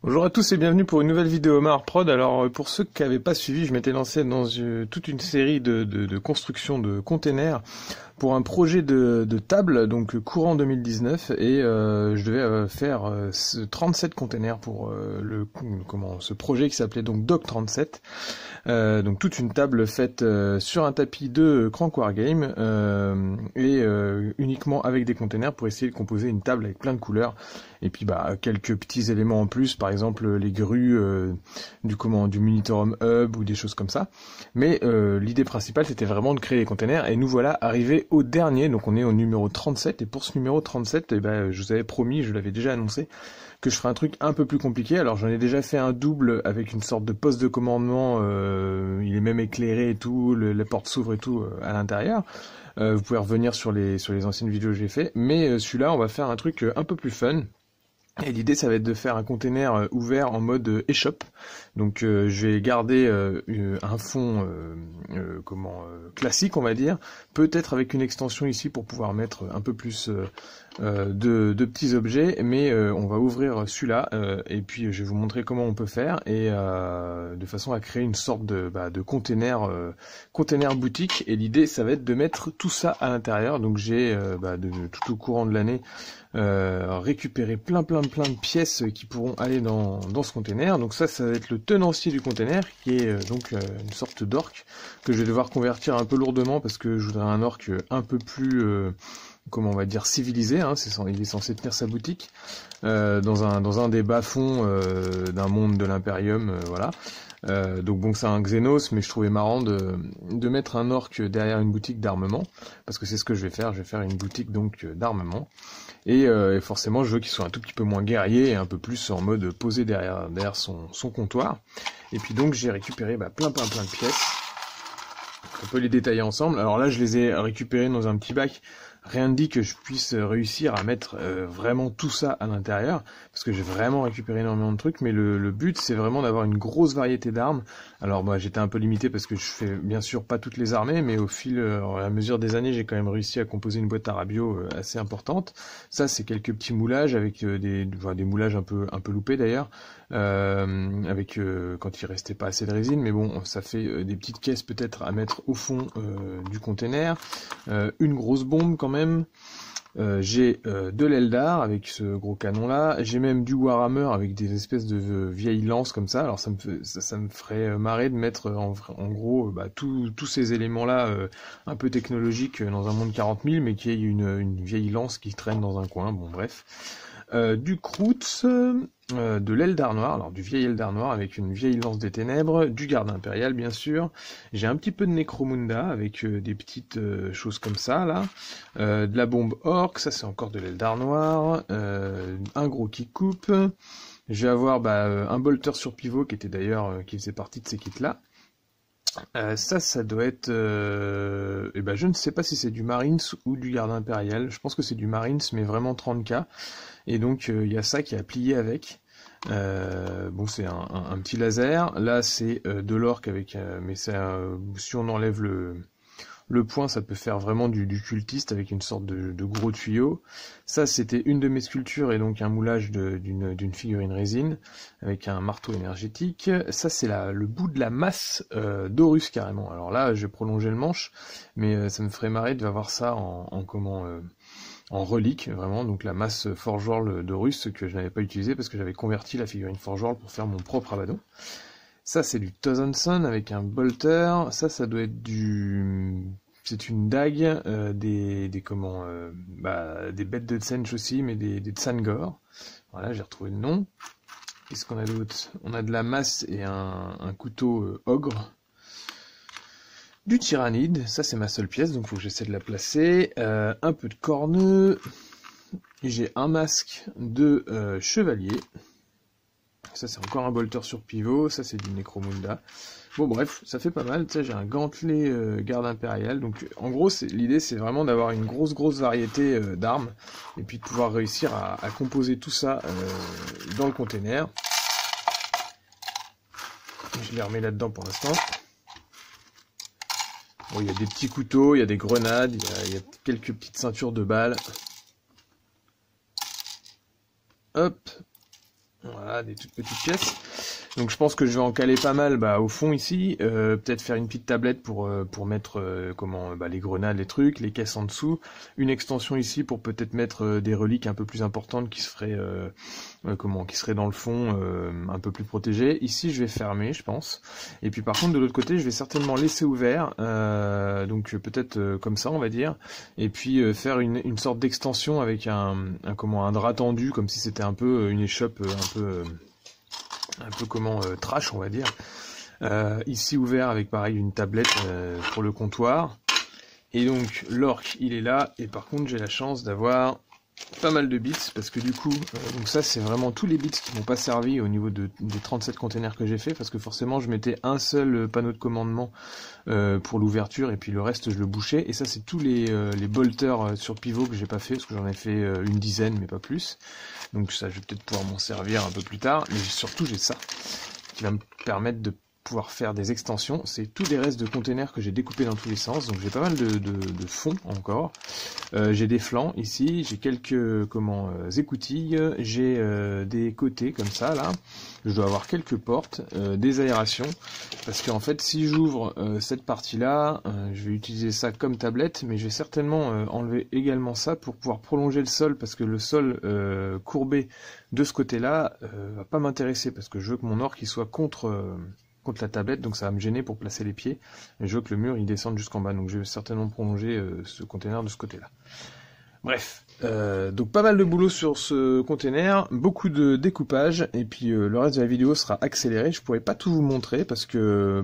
Bonjour à tous et bienvenue pour une nouvelle vidéo Omar Prod. Alors pour ceux qui n'avaient pas suivi, je m'étais lancé dans toute une série de construction de containers pour un projet de table, donc courant 2019, et je devais faire 37 containers pour ce projet qui s'appelait donc Dock 37. Donc toute une table faite sur un tapis de Crank Wargame et uniquement avec des containers pour essayer de composer une table avec plein de couleurs et puis quelques petits éléments en plus, par exemple les grues du Minitorum Hub ou des choses comme ça. Mais l'idée principale c'était vraiment de créer des containers et nous voilà arrivés au dernier, donc on est au numéro 37 et pour ce numéro 37 je vous avais promis, je l'avais déjà annoncé que je ferai un truc un peu plus compliqué. Alors j'en ai déjà fait un double avec une sorte de poste de commandement, il est même éclairé et tout, les portes s'ouvrent et tout à l'intérieur. Vous pouvez revenir sur les anciennes vidéos que j'ai fait, mais celui-là on va faire un truc un peu plus fun. Et l'idée, ça va être de faire un container ouvert en mode eShop. Donc, je vais garder un fond classique, on va dire, peut-être avec une extension ici pour pouvoir mettre un peu plus de petits objets, mais on va ouvrir celui-là et puis je vais vous montrer comment on peut faire et de façon à créer une sorte de container boutique. Et l'idée, ça va être de mettre tout ça à l'intérieur. Donc, j'ai tout au courant de l'année récupérer plein de pièces qui pourront aller dans ce container. Donc ça va être le tenancier du container qui est donc une sorte d'orque que je vais devoir convertir un peu lourdement parce que je voudrais un orque un peu plus comment on va dire civilisé, hein. Il est censé tenir sa boutique dans un des bas-fonds d'un monde de l'Imperium, voilà. Donc bon, c'est un Xenos, mais je trouvais marrant de mettre un orque derrière une boutique d'armement, parce que c'est ce que je vais faire une boutique donc d'armement, et forcément je veux qu'il soit un tout petit peu moins guerrier et un peu plus en mode posé derrière son comptoir. Et puis donc j'ai récupéré plein de pièces, on peut les détailler ensemble. Alors là je les ai récupérées dans un petit bac. Rien ne dit que je puisse réussir à mettre vraiment tout ça à l'intérieur, parce que j'ai vraiment récupéré énormément de trucs, mais le but c'est vraiment d'avoir une grosse variété d'armes. Alors moi j'étais un peu limité parce que je fais bien sûr pas toutes les armées, mais au fil, à mesure des années, j'ai quand même réussi à composer une boîte Arabio assez importante. Ça c'est quelques petits moulages avec des moulages un peu loupés d'ailleurs, avec quand il restait pas assez de résine, mais bon ça fait des petites caisses peut-être à mettre au fond du container, une grosse bombe quand même. J'ai de l'Eldar avec ce gros canon là, j'ai même du Warhammer avec des espèces de vieilles lances comme ça. Alors ça me ferait marrer de mettre en gros tous ces éléments là un peu technologiques dans un monde 40 000, mais qui ait une vieille lance qui traîne dans un coin. Bon bref. Du Kroutz, de l'Eldar noir, alors du vieil Eldar noir avec une vieille lance des ténèbres, du garde impérial bien sûr, j'ai un petit peu de Necromunda avec des petites choses comme ça là, de la bombe orc, ça c'est encore de l'Eldar noir, un gros qui coupe, je vais avoir un bolter sur pivot qui était d'ailleurs qui faisait partie de ces kits là. Ça doit être... je ne sais pas si c'est du Marines ou du garde impérial. Je pense que c'est du Marines, mais vraiment 30K. Et donc, il y a ça qui a plié avec. Bon, c'est un petit laser. Là, c'est de l'orque avec... mais si on enlève le point, ça peut faire vraiment du cultiste avec une sorte de gros tuyau. Ça, c'était une de mes sculptures et donc un moulage d'une figurine résine avec un marteau énergétique. Ça, c'est le bout de la masse d'Horus carrément. Alors là, je vais prolonger le manche, mais ça me ferait marrer de voir ça en relique, vraiment. Donc la masse Forge-World d'Horus que je n'avais pas utilisée parce que j'avais converti la figurine Forge-World pour faire mon propre Abaddon. Ça, c'est du Thousand Sun avec un bolter. Ça doit être c'est une dague, des bêtes de Tsench aussi, mais des Tsangor. Voilà, j'ai retrouvé le nom. Qu'est-ce qu'on a d'autre? On a de la masse et un couteau ogre. Du tyrannide, ça c'est ma seule pièce, donc il faut que j'essaie de la placer. Un peu de corneux. J'ai un masque de chevalier. Ça c'est encore un bolter sur pivot, ça c'est du Necromunda. Bon bref, ça fait pas mal, tu sais, j'ai un gantelet garde impérial, donc en gros l'idée c'est vraiment d'avoir une grosse variété d'armes, et puis de pouvoir réussir à composer tout ça dans le container. Je les remets là-dedans pour l'instant. Bon, il y a des petits couteaux, il y a des grenades, il y a quelques petites ceintures de balles. Hop. Voilà, des toutes petites pièces. Donc je pense que je vais en caler pas mal au fond ici. Peut-être faire une petite tablette pour mettre les grenades, les trucs, les caisses en dessous. Une extension ici pour peut-être mettre des reliques un peu plus importantes qui seraient qui seraient dans le fond un peu plus protégées. Ici je vais fermer, je pense. Et puis par contre de l'autre côté je vais certainement laisser ouvert. Donc peut-être comme ça on va dire. Et puis faire une sorte d'extension avec un drap tendu, comme si c'était un peu une échoppe trash on va dire. Ici ouvert avec pareil une tablette pour le comptoir. Et donc l'orc il est là, et par contre j'ai la chance d'avoir pas mal de bits, parce que du coup, donc ça c'est vraiment tous les bits qui m'ont pas servi au niveau des 37 containers que j'ai fait, parce que forcément je mettais un seul panneau de commandement pour l'ouverture, et puis le reste je le bouchais, et ça c'est tous les bolters sur pivot que j'ai pas fait, parce que j'en ai fait une dizaine mais pas plus, donc ça je vais peut-être pouvoir m'en servir un peu plus tard, mais surtout j'ai ça, qui va me permettre de pouvoir faire des extensions. C'est tous des restes de containers que j'ai découpés dans tous les sens, donc j'ai pas mal de fond encore. J'ai des flancs ici, j'ai quelques écoutilles, j'ai des côtés comme ça là, je dois avoir quelques portes, des aérations, parce qu'en fait si j'ouvre cette partie là, je vais utiliser ça comme tablette, mais je vais certainement enlever également ça pour pouvoir prolonger le sol, parce que le sol courbé de ce côté là va pas m'intéresser, parce que je veux que mon orc il soit contre la tablette, donc ça va me gêner pour placer les pieds, et je veux que le mur il descende jusqu'en bas, donc je vais certainement prolonger ce container de ce côté là. Bref, donc pas mal de boulot sur ce container, beaucoup de découpage, et puis le reste de la vidéo sera accéléré. Je pourrais pas tout vous montrer parce que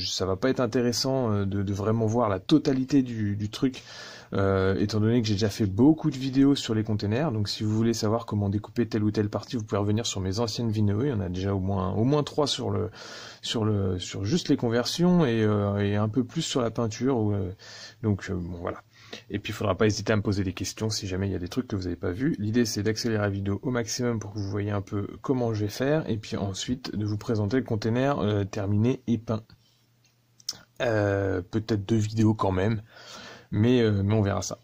ça va pas être intéressant de vraiment voir la totalité du truc, étant donné que j'ai déjà fait beaucoup de vidéos sur les containers. Donc si vous voulez savoir comment découper telle ou telle partie, vous pouvez revenir sur mes anciennes vidéos. Il y en a déjà au moins 3 sur juste les conversions, et un peu plus sur la peinture. Donc bon voilà. Et puis il faudra pas hésiter à me poser des questions si jamais il y a des trucs que vous n'avez pas vus. L'idée c'est d'accélérer la vidéo au maximum pour que vous voyez un peu comment je vais faire, et puis ensuite de vous présenter le container terminé et peint. Peut-être 2 vidéos quand même, mais on verra ça.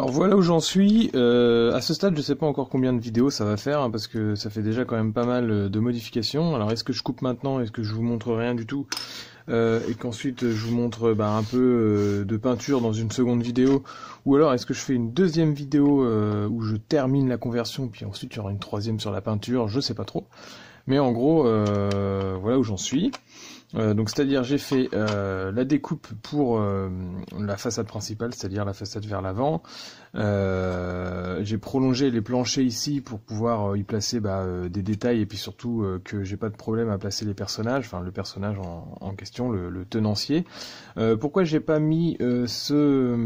Alors voilà où j'en suis. À ce stade, je sais pas encore combien de vidéos ça va faire, hein, parce que ça fait déjà quand même pas mal de modifications. Alors est-ce que je coupe maintenant? Est-ce que je vous montre rien du tout? Et qu'ensuite je vous montre un peu de peinture dans une seconde vidéo? Ou alors est-ce que je fais une deuxième vidéo où je termine la conversion, puis ensuite il y aura une troisième sur la peinture? Je sais pas trop. Mais en gros, voilà où j'en suis. Donc c'est-à-dire j'ai fait la découpe pour la façade principale, c'est-à-dire la façade vers l'avant. J'ai prolongé les planchers ici pour pouvoir y placer des détails, et puis surtout que j'ai pas de problème à placer les personnages, enfin le personnage en question, le tenancier. Pourquoi j'ai pas mis ce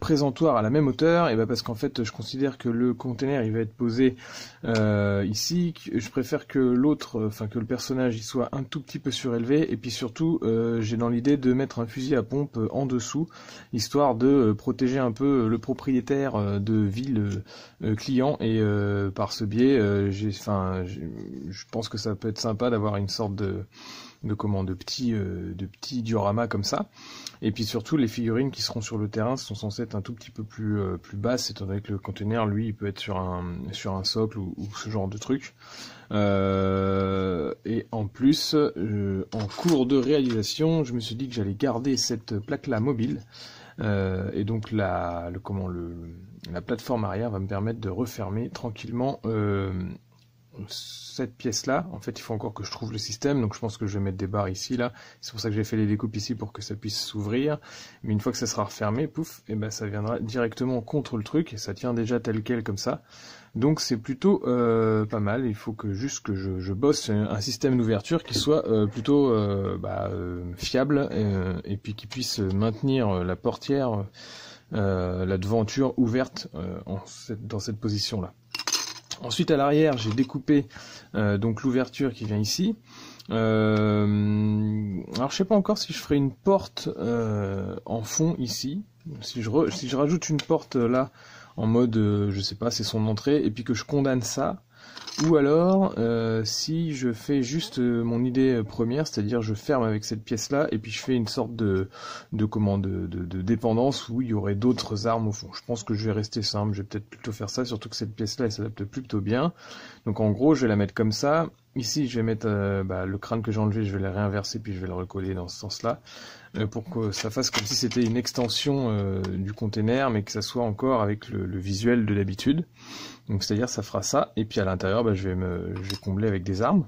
présentoir à la même hauteur? Et parce qu'en fait je considère que le container il va être posé ici. Je préfère que que le personnage il soit un tout petit peu surélevé, et puis surtout j'ai dans l'idée de mettre un fusil à pompe en dessous, histoire de protéger un peu le propriétaire de ville client, et par ce biais je pense que ça peut être sympa d'avoir une sorte de petits dioramas comme ça. Et puis surtout les figurines qui seront sur le terrain sont censées être un tout petit peu plus basses, étant donné que le conteneur lui il peut être sur un socle ou ce genre de truc. Et en plus en cours de réalisation je me suis dit que j'allais garder cette plaque là mobile, et donc la plateforme arrière va me permettre de refermer tranquillement cette pièce-là. En fait, il faut encore que je trouve le système, donc je pense que je vais mettre des barres ici, là. C'est pour ça que j'ai fait les découpes ici, pour que ça puisse s'ouvrir. Mais une fois que ça sera refermé, pouf, et ça viendra directement contre le truc, et ça tient déjà tel quel comme ça. Donc c'est plutôt pas mal. Il faut que je bosse un système d'ouverture qui soit plutôt fiable, et puis qui puisse maintenir la portière, la devanture ouverte dans cette position-là. Ensuite à l'arrière j'ai découpé donc l'ouverture qui vient ici. Alors je sais pas encore si je ferai une porte en fond ici. Si je rajoute une porte là en mode je sais pas, c'est son entrée, et puis que je condamne ça. Ou alors, si je fais juste mon idée première, c'est-à-dire je ferme avec cette pièce-là, et puis je fais une sorte de dépendance où il y aurait d'autres armes au fond. Je pense que je vais rester simple, je vais peut-être plutôt faire ça, surtout que cette pièce-là, elle s'adapte plutôt bien. Donc en gros, je vais la mettre comme ça. Ici, je vais mettre le crâne que j'ai enlevé, je vais le réinverser, puis je vais le recoller dans ce sens-là, pour que ça fasse comme si c'était une extension du container, mais que ça soit encore avec le visuel de d'habitude. Donc c'est-à-dire ça fera ça, et puis à l'intérieur je vais combler avec des armes.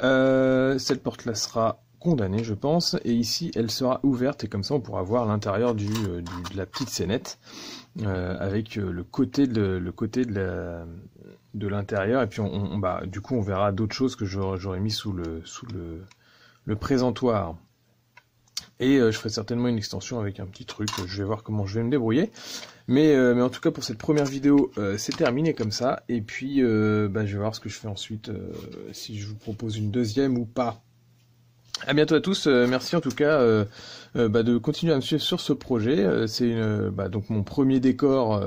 Cette porte là sera condamnée je pense, et ici elle sera ouverte, et comme ça on pourra voir l'intérieur de la petite scénette, avec le côté de l'intérieur, et puis du coup on verra d'autres choses que j'aurais mis sous le présentoir. Et je ferai certainement une extension avec un petit truc, je vais voir comment je vais me débrouiller. Mais en tout cas pour cette première vidéo, c'est terminé comme ça. Et puis je vais voir ce que je fais ensuite, si je vous propose une deuxième ou pas. À bientôt à tous, merci en tout cas de continuer à me suivre sur ce projet. C'est donc mon premier décor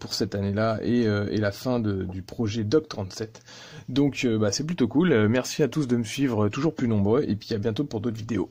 pour cette année-là, et la fin du projet Doc 37. Donc c'est plutôt cool. Merci à tous de me suivre toujours plus nombreux, et puis à bientôt pour d'autres vidéos.